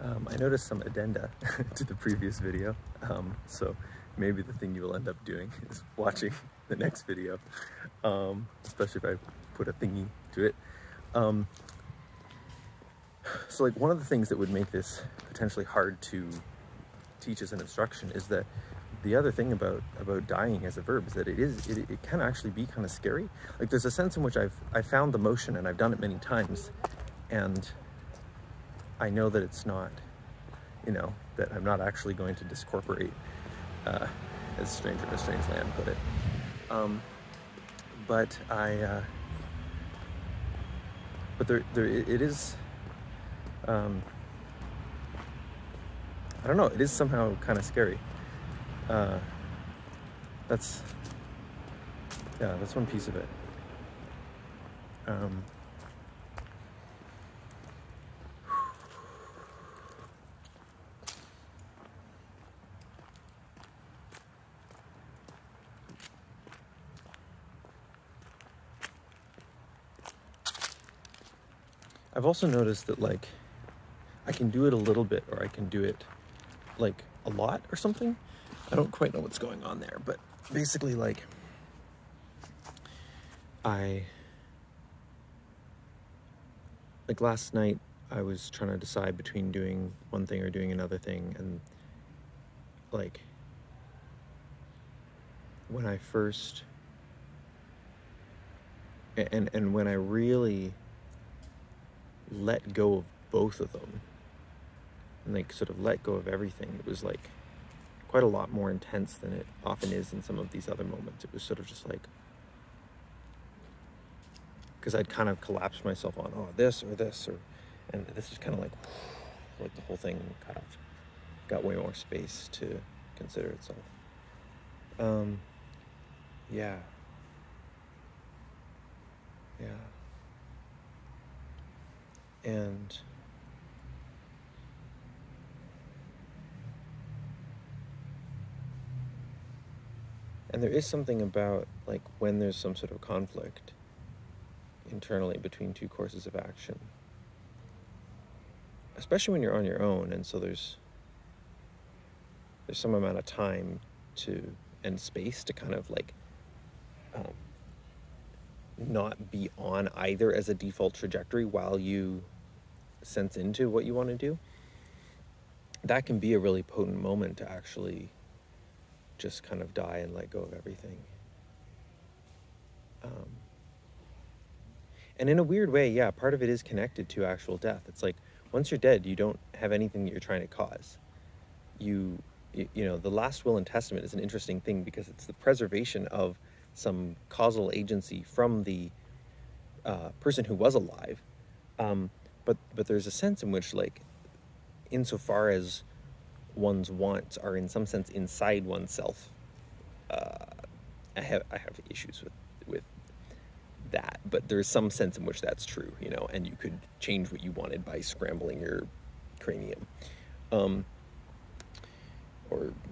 I noticed some addenda to the previous video, so maybe the thing you will end up doing is watching the next video, especially if I put a thingy to it. So like one of the things that would make this potentially hard to teach as an instruction is that the other thing about dying as a verb is that it can actually be kind of scary. Like there's a sense in which I've found the motion and I've done it many times, and I know that it's not, you know, that I'm not actually going to discorporate, as Stranger in a Strange Land put it. But it is, I don't know, it is somehow kind of scary. That's one piece of it. I've also noticed that, like, I can do it a little bit, or I can do it, like, a lot or something. I don't quite know what's going on there, but basically, like, like last night, I was trying to decide between doing one thing or doing another thing, and, like, when I first, and when I really let go of both of them, and like sort of let go of everything, it was like quite a lot more intense than it often is in some of these other moments. It was sort of just like, because I'd kind of collapsed myself on, oh, this or this, or, and this is kind of like the whole thing kind of got way more space to consider itself. Yeah. And there is something about, like, when there's some sort of conflict internally between two courses of action, especially when you're on your own, and so there's some amount of time to, and space to kind of like not be on either as a default trajectory while you sense into what you want to do. That can be a really potent moment to actually just kind of die and let go of everything. And in a weird way, yeah, part of it is connected to actual death. It's like, once you're dead, you don't have anything that you're trying to cause. You know, the last will and testament is an interesting thing because it's the preservation of some causal agency from the person who was alive. But there's a sense in which, like, insofar as one's wants are in some sense inside oneself, I have issues with that, but there's some sense in which that's true, you know, and you could change what you wanted by scrambling your cranium, or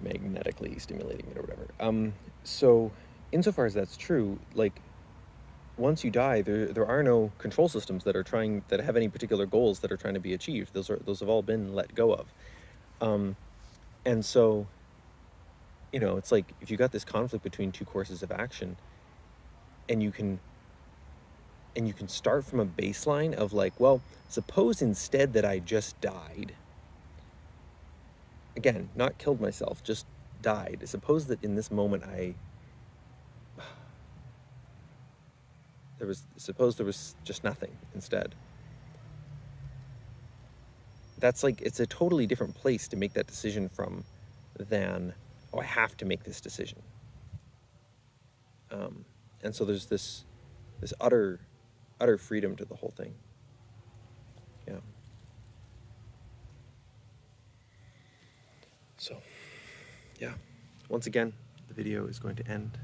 magnetically stimulating it or whatever. So insofar as that's true, like, once you die, there are no control systems that have any particular goals that are trying to be achieved. Those have all been let go of. And so, you know, it's like, if you got this conflict between two courses of action, and you can start from a baseline of, like, well, suppose instead that I just died. Again, not killed myself, just died. Suppose that in this moment suppose there was just nothing instead. That's like, it's a totally different place to make that decision from than, oh, I have to make this decision. And so there's this utter freedom to the whole thing. Yeah. So, yeah. Once again, the video is going to end